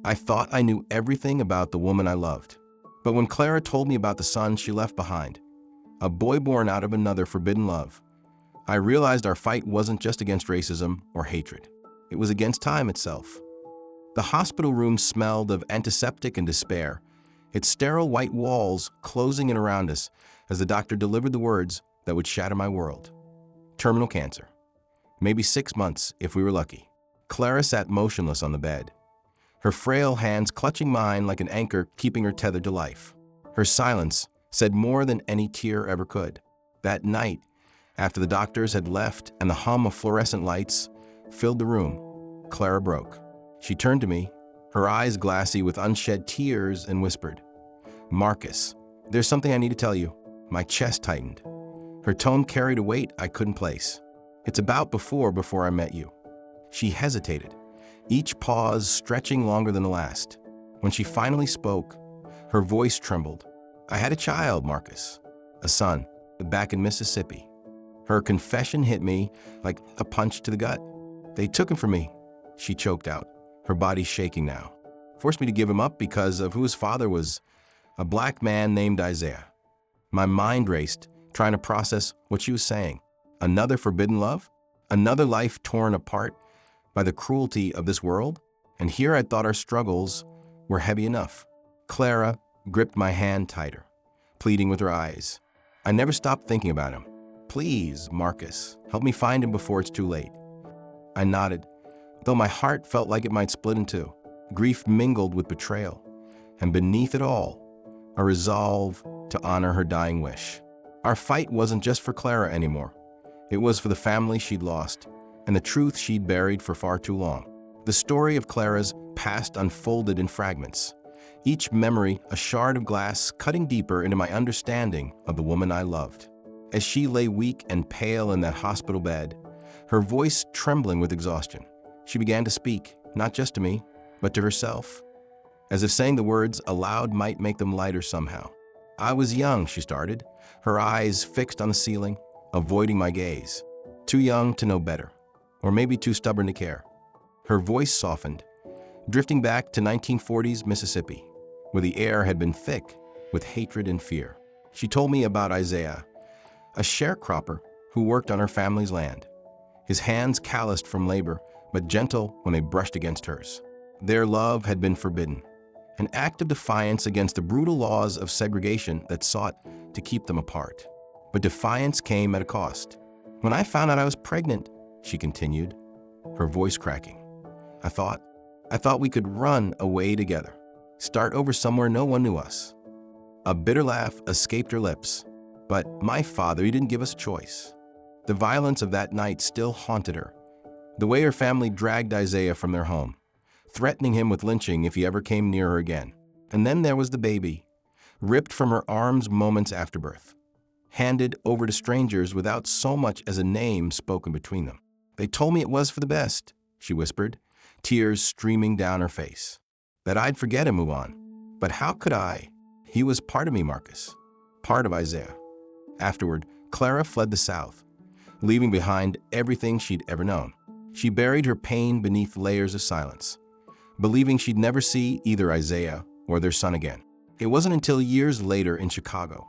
I thought I knew everything about the woman I loved. But when Clara told me about the son she left behind, a boy born out of another forbidden love, I realized our fight wasn't just against racism or hatred. It was against time itself. The hospital room smelled of antiseptic and despair, its sterile white walls closing in around us as the doctor delivered the words that would shatter my world. Terminal cancer. Maybe 6 months if we were lucky. Clara sat motionless on the bed, her frail hands clutching mine like an anchor keeping her tethered to life. Her silence said more than any tear ever could. That night, after the doctors had left and the hum of fluorescent lights filled the room, Clara broke. She turned to me, her eyes glassy with unshed tears, and whispered, "Marcus, there's something I need to tell you." My chest tightened. Her tone carried a weight I couldn't place. "It's about before I met you." She hesitated, each pause stretching longer than the last. When she finally spoke, her voice trembled. "I had a child, Marcus, a son, back in Mississippi." Her confession hit me like a punch to the gut. "They took him from me," she choked out, her body shaking now. "Forced me to give him up because of who his father was, a black man named Isaiah." My mind raced, trying to process what she was saying. Another forbidden love? Another life torn apart by the cruelty of this world? And here I thought our struggles were heavy enough. Clara gripped my hand tighter, pleading with her eyes. I never stopped thinking about him. "Please, Marcus, help me find him before it's too late." I nodded, though my heart felt like it might split in two. Grief mingled with betrayal, and beneath it all, a resolve to honor her dying wish. Our fight wasn't just for Clara anymore. It was for the family she'd lost, and the truth she'd buried for far too long. The story of Clara's past unfolded in fragments, each memory a shard of glass cutting deeper into my understanding of the woman I loved. As she lay weak and pale in that hospital bed, her voice trembling with exhaustion, she began to speak, not just to me, but to herself, as if saying the words aloud might make them lighter somehow. "I was young," she started, her eyes fixed on the ceiling, avoiding my gaze. "Too young to know better, or maybe too stubborn to care." Her voice softened, drifting back to 1940s Mississippi, where the air had been thick with hatred and fear. She told me about Isaiah, a sharecropper who worked on her family's land, his hands calloused from labor, but gentle when they brushed against hers. Their love had been forbidden, an act of defiance against the brutal laws of segregation that sought to keep them apart. But defiance came at a cost. "When I found out I was pregnant," she continued, her voice cracking, I thought we could run away together, start over somewhere no one knew us." A bitter laugh escaped her lips. "But my father, he didn't give us a choice." The violence of that night still haunted her. The way her family dragged Isaiah from their home, threatening him with lynching if he ever came near her again. And then there was the baby, ripped from her arms moments after birth, handed over to strangers without so much as a name spoken between them. "They told me it was for the best," she whispered, tears streaming down her face. "That I'd forget and move on. But how could I? He was part of me, Marcus, part of Isaiah." Afterward, Clara fled the South, leaving behind everything she'd ever known. She buried her pain beneath layers of silence, believing she'd never see either Isaiah or their son again. It wasn't until years later in Chicago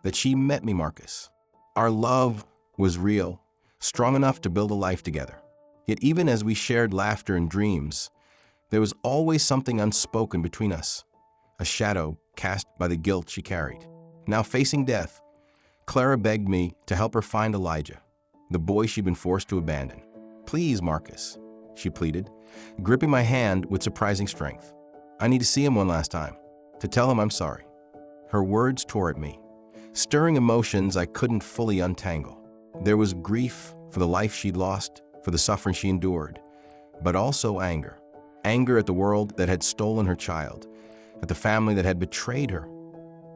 that she met me, Marcus. Our love was real, strong enough to build a life together. Yet even as we shared laughter and dreams, there was always something unspoken between us, a shadow cast by the guilt she carried. Now facing death, Clara begged me to help her find Elijah, the boy she'd been forced to abandon. "Please, Marcus," she pleaded, gripping my hand with surprising strength. "I need to see him one last time, to tell him I'm sorry." Her words tore at me, stirring emotions I couldn't fully untangle. There was grief for the life she'd lost, for the suffering she endured, but also anger. Anger at the world that had stolen her child, at the family that had betrayed her,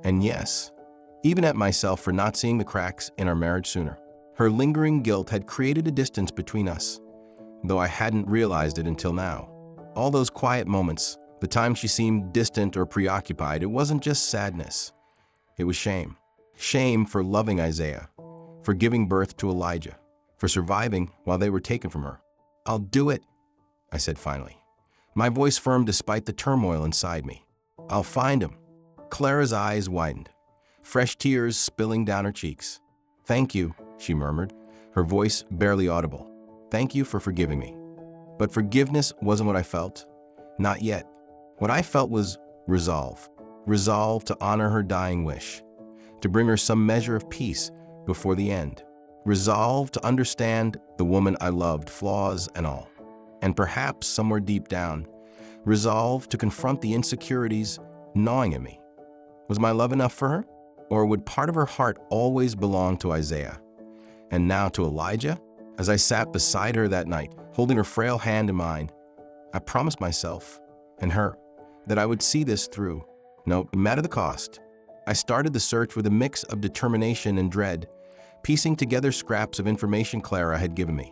and yes, even at myself for not seeing the cracks in our marriage sooner. Her lingering guilt had created a distance between us, though I hadn't realized it until now. All those quiet moments, the time she seemed distant or preoccupied, it wasn't just sadness. It was shame. Shame for loving Isaiah, for giving birth to Elijah, for surviving while they were taken from her. "I'll do it," I said finally, My voice firm despite the turmoil inside me. I'll find him. Clara's eyes widened, fresh tears spilling down her cheeks. Thank you, she murmured, her voice barely audible. Thank you for forgiving me. But forgiveness wasn't what I felt. Not yet. What I felt was resolve. Resolve to honor her dying wish, to bring her some measure of peace before the end. Resolve to understand the woman I loved, flaws and all. And perhaps somewhere deep down, resolve to confront the insecurities gnawing at me. Was my love enough for her? Or would part of her heart always belong to Isaiah? And now to Elijah? As I sat beside her that night, holding her frail hand in mine, I promised myself and her that I would see this through, no matter the cost. I started the search with a mix of determination and dread, piecing together scraps of information Clara had given me.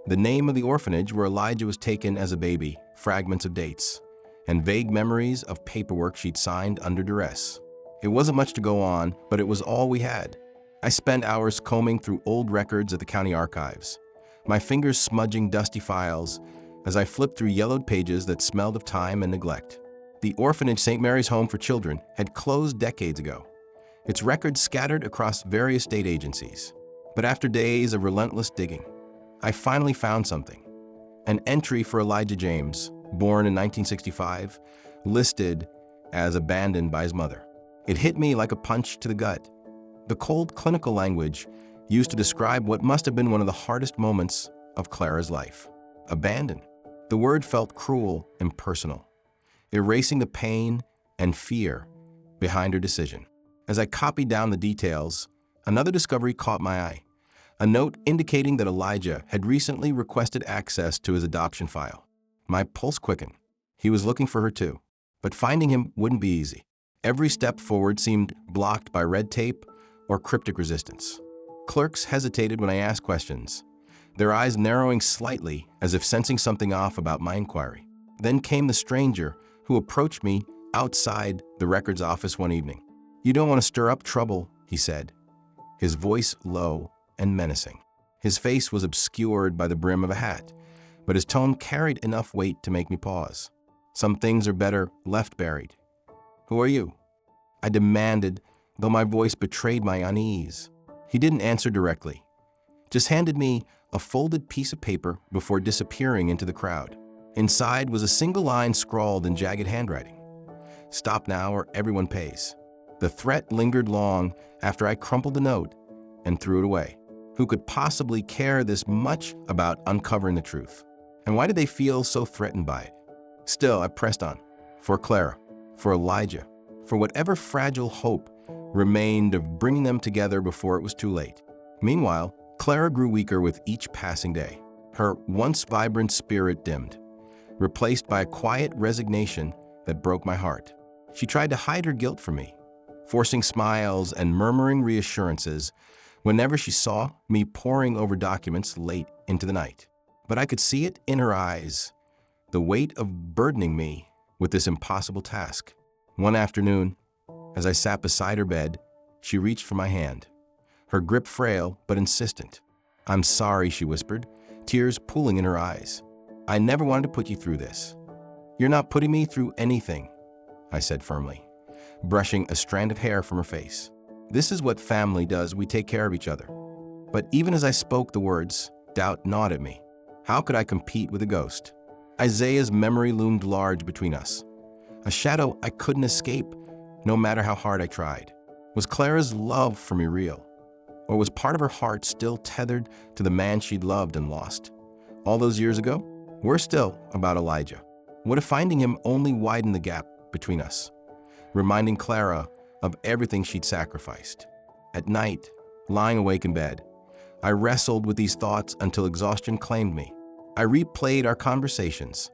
The name of the orphanage where Elijah was taken as a baby, fragments of dates, and vague memories of paperwork she'd signed under duress. It wasn't much to go on, but it was all we had. I spent hours combing through old records at the county archives, my fingers smudging dusty files as I flipped through yellowed pages that smelled of time and neglect. The orphanage, St. Mary's Home for Children, had closed decades ago, its records scattered across various state agencies. But after days of relentless digging, I finally found something. An entry for Elijah James, born in 1965, listed as abandoned by his mother. It hit me like a punch to the gut. The cold clinical language used to describe what must have been one of the hardest moments of Clara's life. Abandoned. The word felt cruel and personal, erasing the pain and fear behind her decision. As I copied down the details, another discovery caught my eye. A note indicating that Elijah had recently requested access to his adoption file. My pulse quickened. He was looking for her too, but finding him wouldn't be easy. Every step forward seemed blocked by red tape or cryptic resistance. Clerks hesitated when I asked questions, their eyes narrowing slightly as if sensing something off about my inquiry. Then came the stranger who approached me outside the records office one evening. "You don't want to stir up trouble," he said, his voice low and menacing. His face was obscured by the brim of a hat, but his tone carried enough weight to make me pause. "Some things are better left buried." "Who are you?" I demanded, though my voice betrayed my unease. He didn't answer directly, just handed me a folded piece of paper before disappearing into the crowd. Inside was a single line scrawled in jagged handwriting. "Stop now or everyone pays." The threat lingered long after I crumpled the note and threw it away. Who could possibly care this much about uncovering the truth? And why did they feel so threatened by it? Still, I pressed on. For Clara, for Elijah, for whatever fragile hope remained of bringing them together before it was too late. Meanwhile, Clara grew weaker with each passing day. Her once vibrant spirit dimmed, replaced by a quiet resignation that broke my heart. She tried to hide her guilt from me, forcing smiles and murmuring reassurances whenever she saw me poring over documents late into the night. But I could see it in her eyes, the weight of burdening me with this impossible task. One afternoon, as I sat beside her bed, she reached for my hand, her grip frail but insistent. "I'm sorry," she whispered, tears pooling in her eyes. "I never wanted to put you through this." "You're not putting me through anything," I said firmly, brushing a strand of hair from her face. "This is what family does, we take care of each other." But even as I spoke the words, doubt gnawed at me. How could I compete with a ghost? Isaiah's memory loomed large between us, a shadow I couldn't escape, no matter how hard I tried. Was Clara's love for me real? Or was part of her heart still tethered to the man she'd loved and lost? All those years ago? Worse still, about Elijah. What if finding him only widened the gap between us, reminding Clara of everything she'd sacrificed? At night, lying awake in bed, I wrestled with these thoughts until exhaustion claimed me. I replayed our conversations,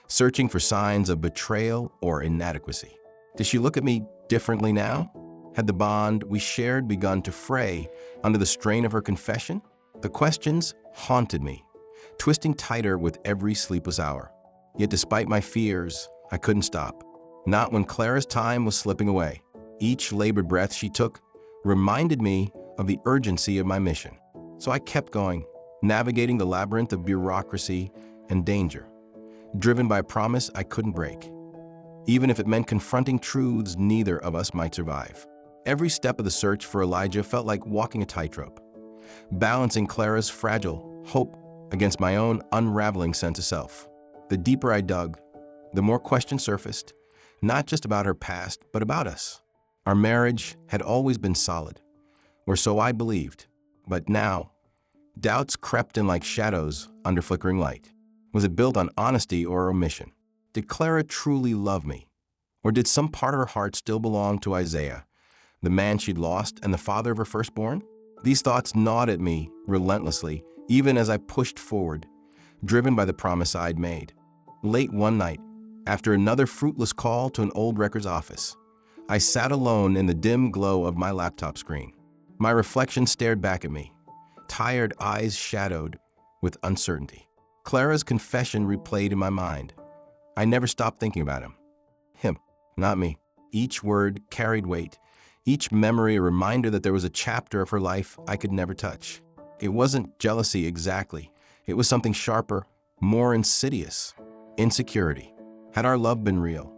searching for signs of betrayal or inadequacy. Did she look at me differently now? Had the bond we shared begun to fray under the strain of her confession? The questions haunted me, twisting tighter with every sleepless hour. Yet despite my fears, I couldn't stop. Not when Clara's time was slipping away. Each labored breath she took reminded me of the urgency of my mission. So I kept going, navigating the labyrinth of bureaucracy and danger, driven by a promise I couldn't break, even if it meant confronting truths neither of us might survive. Every step of the search for Elijah felt like walking a tightrope, balancing Clara's fragile hope against my own unraveling sense of self. The deeper I dug, the more questions surfaced, not just about her past, but about us. Our marriage had always been solid, or so I believed, but now, doubts crept in like shadows under flickering light. Was it built on honesty or omission? Did Clara truly love me? Or did some part of her heart still belong to Isaiah, the man she'd lost and the father of her firstborn? These thoughts gnawed at me relentlessly, even as I pushed forward, driven by the promise I'd made. Late one night, after another fruitless call to an old records office, I sat alone in the dim glow of my laptop screen. My reflection stared back at me, tired eyes shadowed with uncertainty. Clara's confession replayed in my mind. I never stopped thinking about him. Him, not me. Each word carried weight, each memory a reminder that there was a chapter of her life I could never touch. It wasn't jealousy exactly. It was something sharper, more insidious. Insecurity. Had our love been real?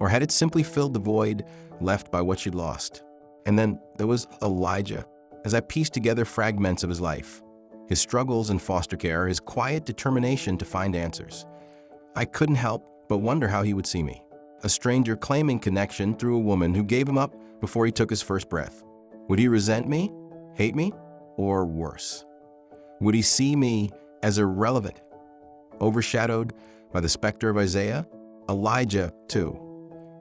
Or had it simply filled the void left by what she'd lost? And then there was Elijah. As I pieced together fragments of his life, his struggles in foster care, his quiet determination to find answers, I couldn't help but wonder how he would see me. A stranger claiming connection through a woman who gave him up before he took his first breath. Would he resent me, hate me, or worse? Would he see me as irrelevant, overshadowed by the specter of Isaiah? Elijah, too,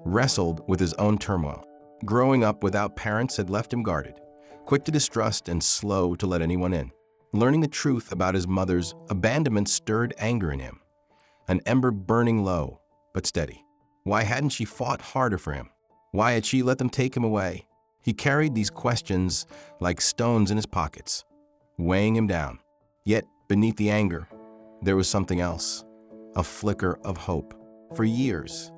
wrestled with his own turmoil. Growing up without parents had left him guarded, quick to distrust and slow to let anyone in. Learning the truth about his mother's abandonment stirred anger in him, an ember burning low but steady. Why hadn't she fought harder for him? Why had she let them take him away? He carried these questions like stones in his pockets, weighing him down. Yet, beneath the anger, there was something else, a flicker of hope. For years,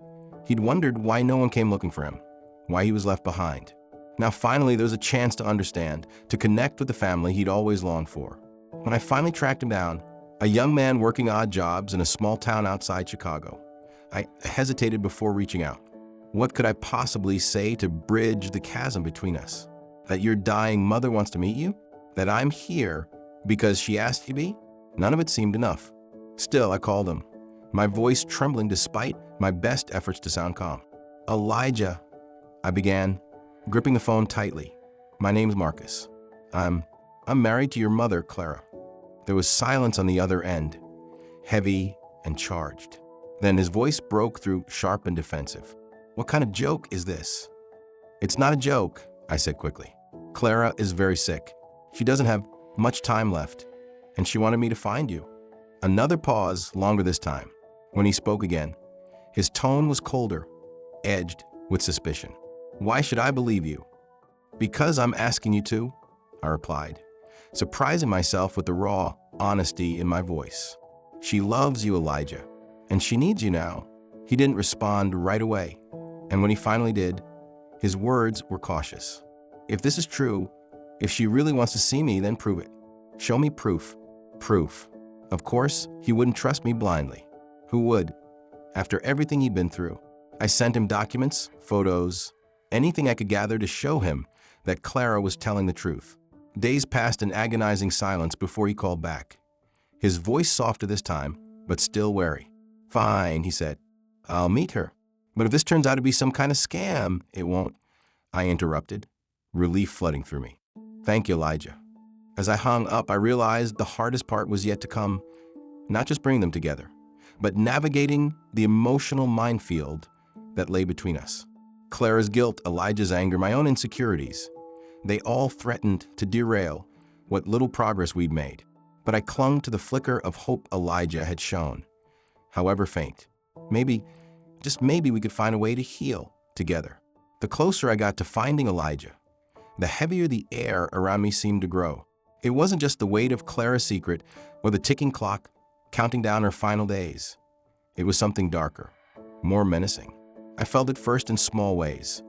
he'd wondered why no one came looking for him, why he was left behind. Now finally there was a chance to understand, to connect with the family he'd always longed for. When I finally tracked him down, a young man working odd jobs in a small town outside Chicago, I hesitated before reaching out. What could I possibly say to bridge the chasm between us? That your dying mother wants to meet you? That I'm here because she asked you to be? None of it seemed enough. Still, I called him, my voice trembling despite my best efforts to sound calm. Elijah, I began, gripping the phone tightly. My name's Marcus. I'm married to your mother, Clara. There was silence on the other end, heavy and charged. Then his voice broke through, sharp and defensive. What kind of joke is this? It's not a joke, I said quickly. Clara is very sick. She doesn't have much time left, and she wanted me to find you. Another pause, longer this time. When he spoke again, his tone was colder, edged with suspicion. Why should I believe you? Because I'm asking you to, I replied, surprising myself with the raw honesty in my voice. She loves you, Elijah, and she needs you now. He didn't respond right away, and when he finally did, his words were cautious. If this is true, if she really wants to see me, then prove it. Show me proof. Proof. Of course, he wouldn't trust me blindly. Who would? After everything he'd been through, I sent him documents, photos, anything I could gather to show him that Clara was telling the truth. Days passed in agonizing silence before he called back. His voice softer this time, but still wary. Fine, he said. I'll meet her. But if this turns out to be some kind of scam, it won't. I interrupted, relief flooding through me. Thank you, Elijah. As I hung up, I realized the hardest part was yet to come, not just bringing them together, but navigating the emotional minefield that lay between us. Clara's guilt, Elijah's anger, my own insecurities, they all threatened to derail what little progress we'd made. But I clung to the flicker of hope Elijah had shown, however faint. Maybe, just maybe, we could find a way to heal together. The closer I got to finding Elijah, the heavier the air around me seemed to grow. It wasn't just the weight of Clara's secret or the ticking clock counting down her final days. It was something darker, more menacing. I felt it first in small ways.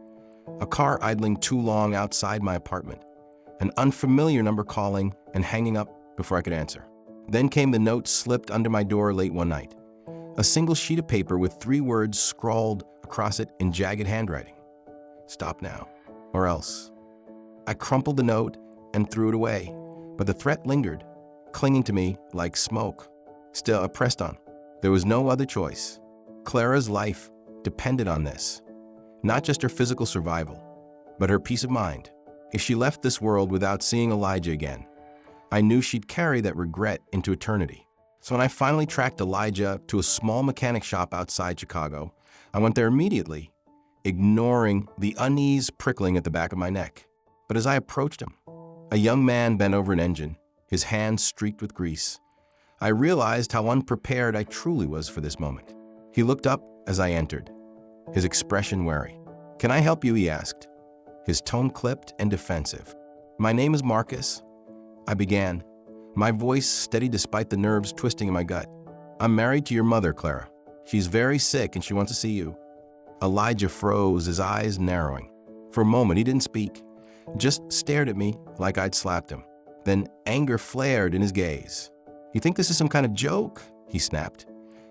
A car idling too long outside my apartment, an unfamiliar number calling and hanging up before I could answer. Then came the note slipped under my door late one night, A single sheet of paper with 3 words scrawled across it in jagged handwriting. Stop now, or else. I crumpled the note and threw it away, but the threat lingered, clinging to me like smoke. Still, I pressed on. There was no other choice. Clara's life depended on this. Not just her physical survival, but her peace of mind. If she left this world without seeing Elijah again, I knew she'd carry that regret into eternity. So when I finally tracked Elijah to a small mechanic shop outside Chicago, I went there immediately, ignoring the unease prickling at the back of my neck. But as I approached him, a young man bent over an engine, his hands streaked with grease. I realized how unprepared I truly was for this moment. He looked up as I entered, his expression wary. "Can I help you?" he asked, his tone clipped and defensive. "My name is Marcus," I began, my voice steady despite the nerves twisting in my gut. "I'm married to your mother, Clara. She's very sick and she wants to see you." Elijah froze, his eyes narrowing. For a moment, he didn't speak, just stared at me like I'd slapped him. Then anger flared in his gaze. "You think this is some kind of joke?" he snapped,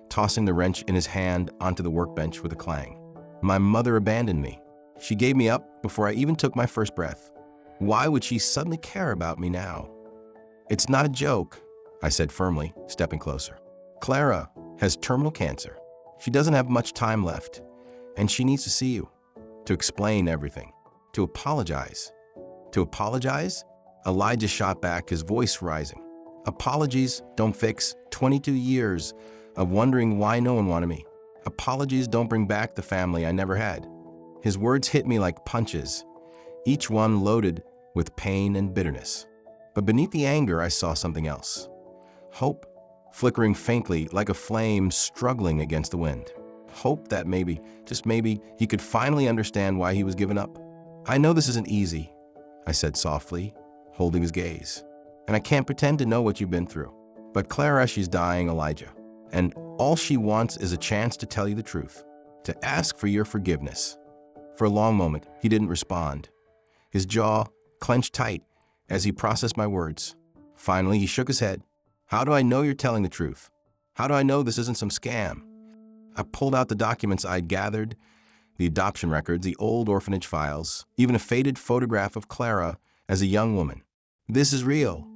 tossing the wrench in his hand onto the workbench with a clang. "My mother abandoned me. She gave me up before I even took my first breath. Why would she suddenly care about me now?" "It's not a joke," I said firmly, stepping closer. "Clara has terminal cancer. She doesn't have much time left, and she needs to see you, to explain everything, to apologize." "To apologize?" Elijah shot back, his voice rising. "Apologies don't fix 22 years of wondering why no one wanted me. Apologies don't bring back the family I never had." His words hit me like punches, each one loaded with pain and bitterness. But beneath the anger, I saw something else. Hope, flickering faintly like a flame struggling against the wind. Hope that maybe, just maybe, he could finally understand why he was giving up. "I know this isn't easy," I said softly, holding his gaze. "And I can't pretend to know what you've been through. But Clara, she's dying, Elijah. And all she wants is a chance to tell you the truth, to ask for your forgiveness." For a long moment, he didn't respond. His jaw clenched tight as he processed my words. Finally, he shook his head. "How do I know you're telling the truth? How do I know this isn't some scam?" I pulled out the documents I'd gathered, the adoption records, the old orphanage files, even a faded photograph of Clara as a young woman. "This is real,"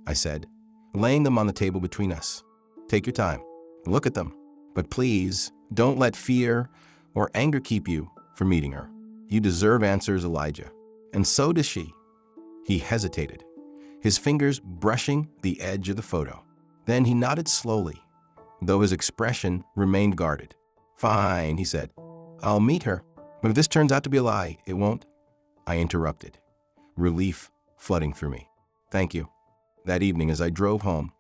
I said, laying them on the table between us. "Take your time. Look at them. But please, don't let fear or anger keep you from meeting her. You deserve answers, Elijah. And so does she." He hesitated, his fingers brushing the edge of the photo. Then he nodded slowly, though his expression remained guarded. "Fine," he said. "I'll meet her. But if this turns out to be a lie, it won't." I interrupted, relief flooding through me. "Thank you." That evening, as I drove home,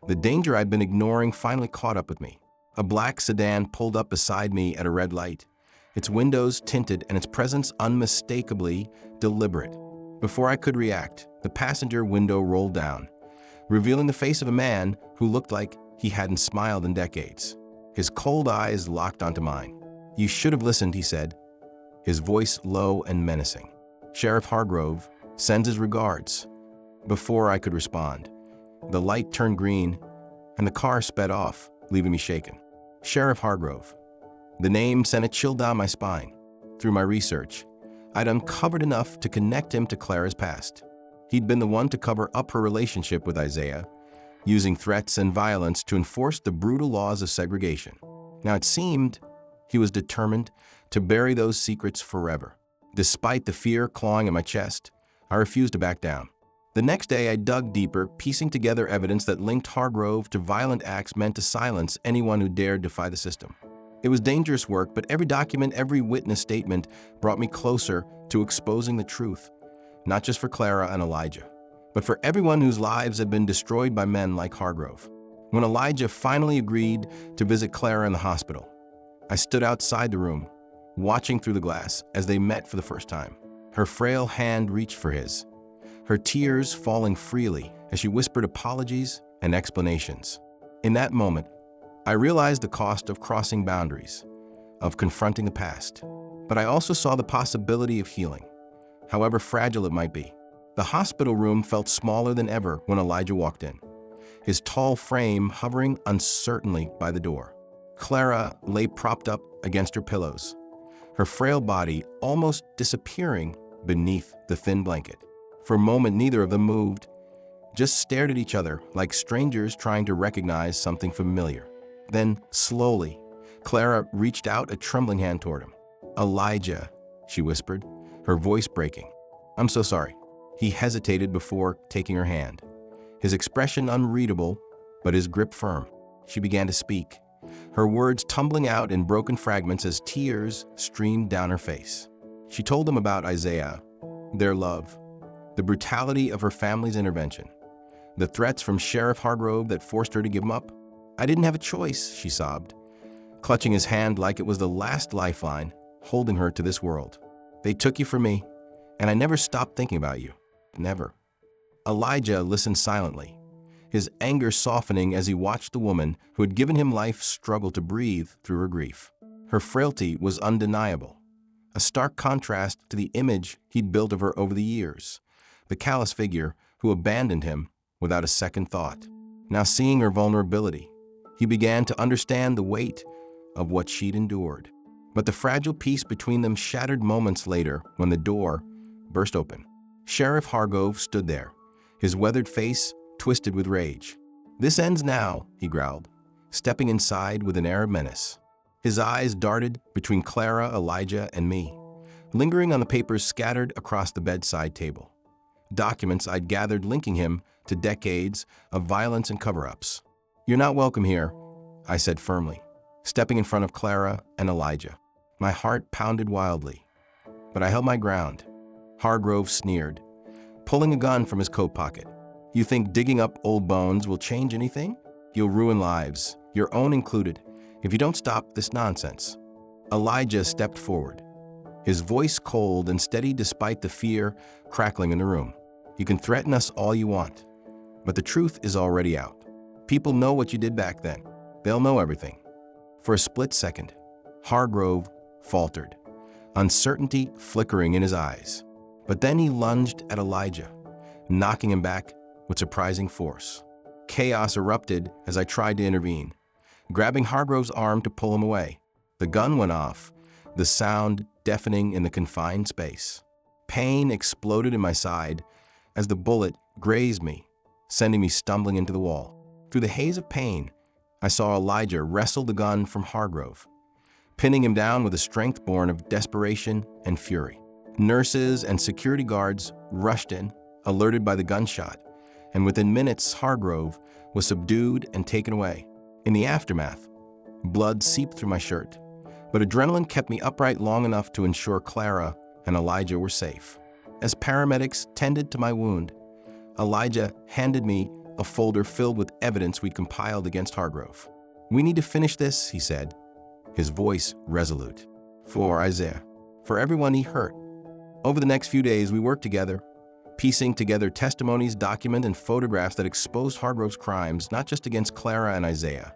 the danger I'd been ignoring finally caught up with me. A black sedan pulled up beside me at a red light, its windows tinted and its presence unmistakably deliberate. Before I could react, the passenger window rolled down, revealing the face of a man who looked like he hadn't smiled in decades. His cold eyes locked onto mine. "You should have listened," he said, his voice low and menacing. "Sheriff Hargrove sends his regards." Before I could respond, the light turned green and the car sped off, leaving me shaken. Sheriff Hargrove. The name sent a chill down my spine. Through my research, I'd uncovered enough to connect him to Clara's past. He'd been the one to cover up her relationship with Isaiah, using threats and violence to enforce the brutal laws of segregation. Now it seemed he was determined to bury those secrets forever. Despite the fear clawing at my chest, I refused to back down. The next day, I dug deeper, piecing together evidence that linked Hargrove to violent acts meant to silence anyone who dared defy the system. It was dangerous work, but every document, every witness statement brought me closer to exposing the truth, not just for Clara and Elijah, but for everyone whose lives had been destroyed by men like Hargrove. When Elijah finally agreed to visit Clara in the hospital, I stood outside the room, watching through the glass as they met for the first time. Her frail hand reached for his, her tears falling freely as she whispered apologies and explanations. In that moment, I realized the cost of crossing boundaries, of confronting the past. But I also saw the possibility of healing, however fragile it might be. The hospital room felt smaller than ever when Elijah walked in, his tall frame hovering uncertainly by the door. Clara lay propped up against her pillows, her frail body almost disappearing beneath the thin blanket. For a moment, neither of them moved, just stared at each other like strangers trying to recognize something familiar. Then, slowly, Clara reached out a trembling hand toward him. "Elijah," she whispered, her voice breaking. "I'm so sorry." He hesitated before taking her hand, his expression unreadable, but his grip firm. She began to speak, her words tumbling out in broken fragments as tears streamed down her face. She told him about Isaiah, their love, the brutality of her family's intervention, the threats from Sheriff Hargrove that forced her to give him up. "I didn't have a choice," she sobbed, clutching his hand like it was the last lifeline holding her to this world. "They took you from me, and I never stopped thinking about you. Never." Elijah listened silently, his anger softening as he watched the woman who had given him life struggle to breathe through her grief. Her frailty was undeniable, a stark contrast to the image he'd built of her over the years, the callous figure who abandoned him without a second thought. Now, seeing her vulnerability, he began to understand the weight of what she'd endured. But the fragile peace between them shattered moments later when the door burst open. Sheriff Hargrove stood there, his weathered face twisted with rage. "This ends now," he growled, stepping inside with an air of menace. His eyes darted between Clara, Elijah, and me, lingering on the papers scattered across the bedside table, documents I'd gathered linking him to decades of violence and cover-ups. "You're not welcome here," I said firmly, stepping in front of Clara and Elijah. My heart pounded wildly, but I held my ground. Hargrove sneered, pulling a gun from his coat pocket. "You think digging up old bones will change anything? You'll ruin lives, your own included, if you don't stop this nonsense." Elijah stepped forward, his voice cold and steady despite the fear crackling in the room. "You can threaten us all you want, but the truth is already out. People know what you did back then. They'll know everything." For a split second, Hargrove faltered, uncertainty flickering in his eyes. But then he lunged at Elijah, knocking him back with surprising force. Chaos erupted as I tried to intervene, grabbing Hargrove's arm to pull him away. The gun went off, the sound deafening in the confined space. Pain exploded in my side as the bullet grazed me, sending me stumbling into the wall. Through the haze of pain, I saw Elijah wrestle the gun from Hargrove, pinning him down with a strength born of desperation and fury. Nurses and security guards rushed in, alerted by the gunshot, and within minutes Hargrove was subdued and taken away. In the aftermath, blood seeped through my shirt, but adrenaline kept me upright long enough to ensure Clara and Elijah were safe. As paramedics tended to my wound, Elijah handed me a folder filled with evidence we'd compiled against Hargrove. "We need to finish this," he said, his voice resolute. "For Isaiah, for everyone he hurt." Over the next few days, we worked together, piecing together testimonies, documents, and photographs that exposed Hargrove's crimes, not just against Clara and Isaiah,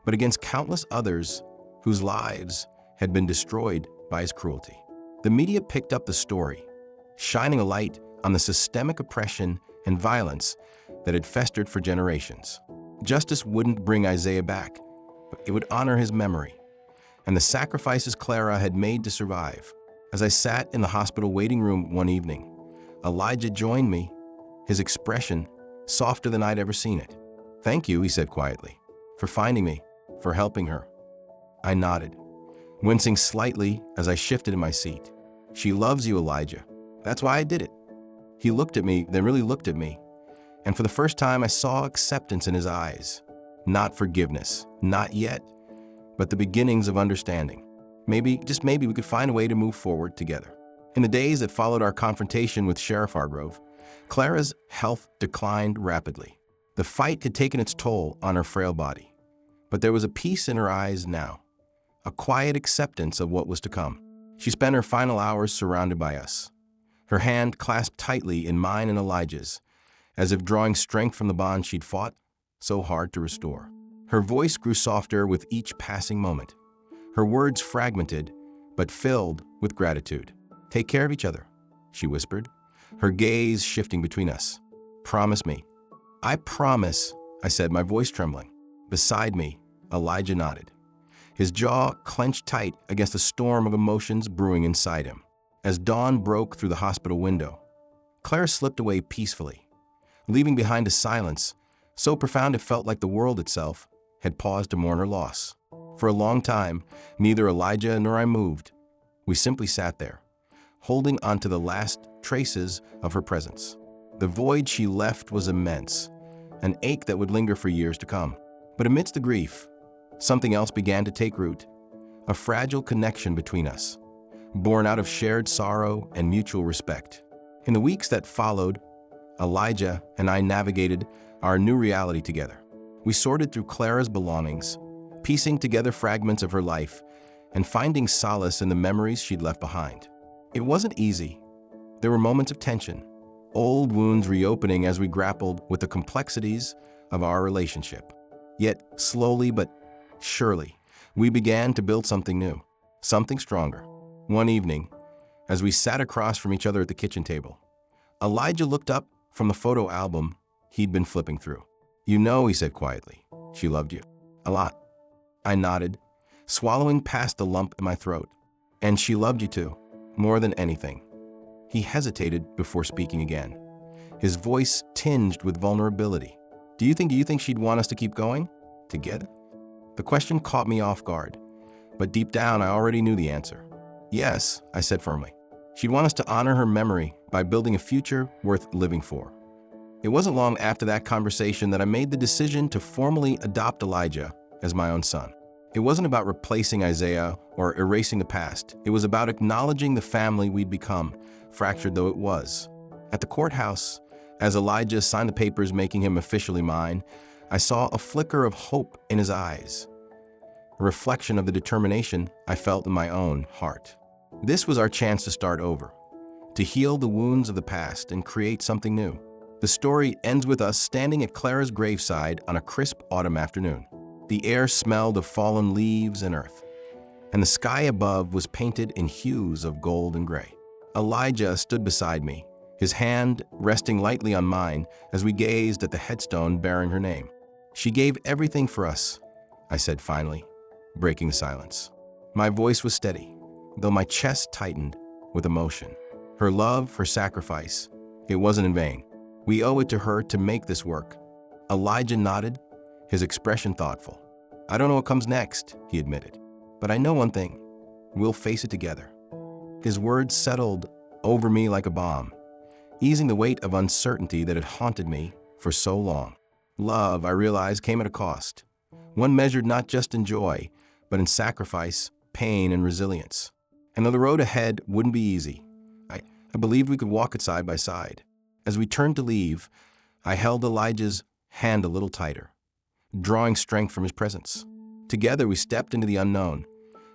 but against countless others whose lives had been destroyed by his cruelty. The media picked up the story, shining a light on the systemic oppression and violence that had festered for generations. Justice wouldn't bring Isaiah back, but it would honor his memory and the sacrifices Clara had made to survive. As I sat in the hospital waiting room one evening, Elijah joined me, his expression softer than I'd ever seen it. "Thank you," he said quietly, "for finding me, for helping her." I nodded, wincing slightly as I shifted in my seat. "She loves you, Elijah. That's why I did it." He looked at me, then really looked at me, and for the first time I saw acceptance in his eyes. Not forgiveness, not yet, but the beginnings of understanding. Maybe, just maybe, we could find a way to move forward together. In the days that followed our confrontation with Sheriff Hargrove, Clara's health declined rapidly. The fight had taken its toll on her frail body, but there was a peace in her eyes now, a quiet acceptance of what was to come. She spent her final hours surrounded by us, her hand clasped tightly in mine and Elijah's, as if drawing strength from the bond she'd fought so hard to restore. Her voice grew softer with each passing moment, her words fragmented but filled with gratitude. "Take care of each other," she whispered, her gaze shifting between us. "Promise me." "I promise," I said, my voice trembling. Beside me, Elijah nodded, his jaw clenched tight against the storm of emotions brewing inside him. As dawn broke through the hospital window, Clara slipped away peacefully, leaving behind a silence so profound it felt like the world itself had paused to mourn her loss. For a long time, neither Elijah nor I moved. We simply sat there, holding onto the last traces of her presence. The void she left was immense, an ache that would linger for years to come. But amidst the grief, something else began to take root, a fragile connection between us, born out of shared sorrow and mutual respect. In the weeks that followed, Elijah and I navigated our new reality together. We sorted through Clara's belongings, piecing together fragments of her life and finding solace in the memories she'd left behind. It wasn't easy. There were moments of tension, old wounds reopening as we grappled with the complexities of our relationship. Yet, slowly but surely, we began to build something new, something stronger. One evening, as we sat across from each other at the kitchen table, Elijah looked up from the photo album he'd been flipping through. "You know," he said quietly, "she loved you. A lot." I nodded, swallowing past the lump in my throat. "And she loved you too, more than anything." He hesitated before speaking again, his voice tinged with vulnerability. Do you think she'd want us to keep going? Together?" The question caught me off guard, but deep down I already knew the answer. "Yes," I said firmly. "She'd want us to honor her memory by building a future worth living for." It wasn't long after that conversation that I made the decision to formally adopt Elijah as my own son. It wasn't about replacing Isaiah or erasing the past. It was about acknowledging the family we'd become, fractured though it was. At the courthouse, as Elijah signed the papers making him officially mine, I saw a flicker of hope in his eyes, a reflection of the determination I felt in my own heart. This was our chance to start over, to heal the wounds of the past and create something new. The story ends with us standing at Clara's graveside on a crisp autumn afternoon. The air smelled of fallen leaves and earth, and the sky above was painted in hues of gold and gray. Elijah stood beside me, his hand resting lightly on mine as we gazed at the headstone bearing her name. "She gave everything for us," I said finally, breaking the silence. My voice was steady, though my chest tightened with emotion. Her love, her sacrifice, it wasn't in vain. We owe it to her to make this work. Elijah nodded, his expression thoughtful. "I don't know what comes next," he admitted, "but I know one thing. We'll face it together." His words settled over me like a bomb, easing the weight of uncertainty that had haunted me for so long. Love, I realized, came at a cost, one measured not just in joy, but in sacrifice, pain, and resilience. And though the road ahead wouldn't be easy, I believed we could walk it side by side. As we turned to leave, I held Elijah's hand a little tighter, drawing strength from his presence. Together we stepped into the unknown,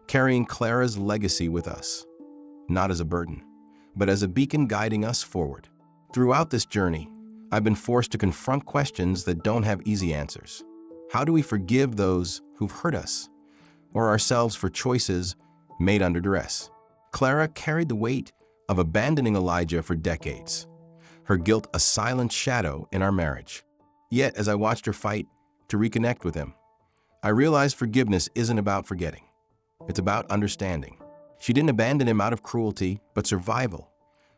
carrying Clara's legacy with us, not as a burden, but as a beacon guiding us forward. Throughout this journey, I've been forced to confront questions that don't have easy answers. How do we forgive those who've hurt us, or ourselves for choices made under duress? Clara carried the weight of abandoning Elijah for decades, her guilt a silent shadow in our marriage. Yet, as I watched her fight to reconnect with him, I realized forgiveness isn't about forgetting. It's about understanding. She didn't abandon him out of cruelty, but survival,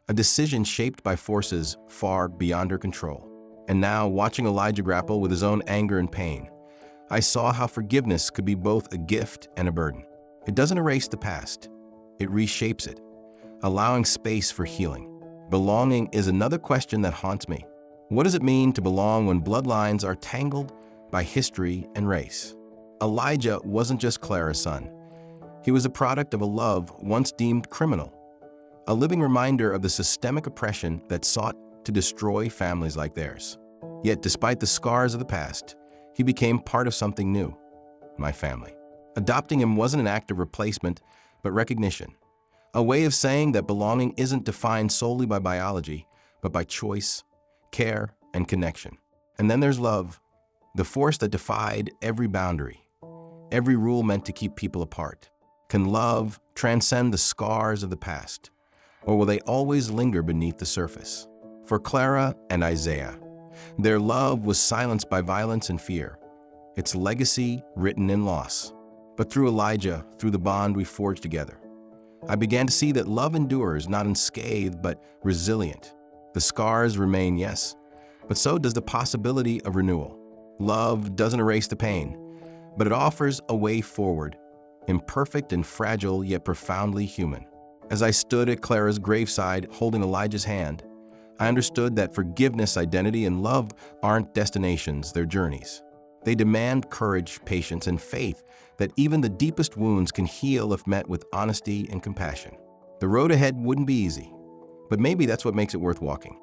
a decision shaped by forces far beyond her control. And now, watching Elijah grapple with his own anger and pain, I saw how forgiveness could be both a gift and a burden. It doesn't erase the past, it reshapes it, allowing space for healing. Belonging is another question that haunts me. What does it mean to belong when bloodlines are tangled by history and race? Elijah wasn't just Clara's son. He was a product of a love once deemed criminal, a living reminder of the systemic oppression that sought to destroy families like theirs. Yet, despite the scars of the past, he became part of something new, my family. Adopting him wasn't an act of replacement, but recognition, a way of saying that belonging isn't defined solely by biology, but by choice, care, and connection. And then there's love, the force that defied every boundary, every rule meant to keep people apart. Can love transcend the scars of the past, or will they always linger beneath the surface? For Clara and Isaiah, their love was silenced by violence and fear, its legacy written in loss. but through Elijah, through the bond we forged together, I began to see that love endures, not unscathed, but resilient. The scars remain, yes, but so does the possibility of renewal. Love doesn't erase the pain, but it offers a way forward, imperfect and fragile, yet profoundly human. As I stood at Clara's graveside holding Elijah's hand, I understood that forgiveness, identity, and love aren't destinations, they're journeys. They demand courage, patience, and faith that even the deepest wounds can heal if met with honesty and compassion. The road ahead wouldn't be easy, but maybe that's what makes it worth walking.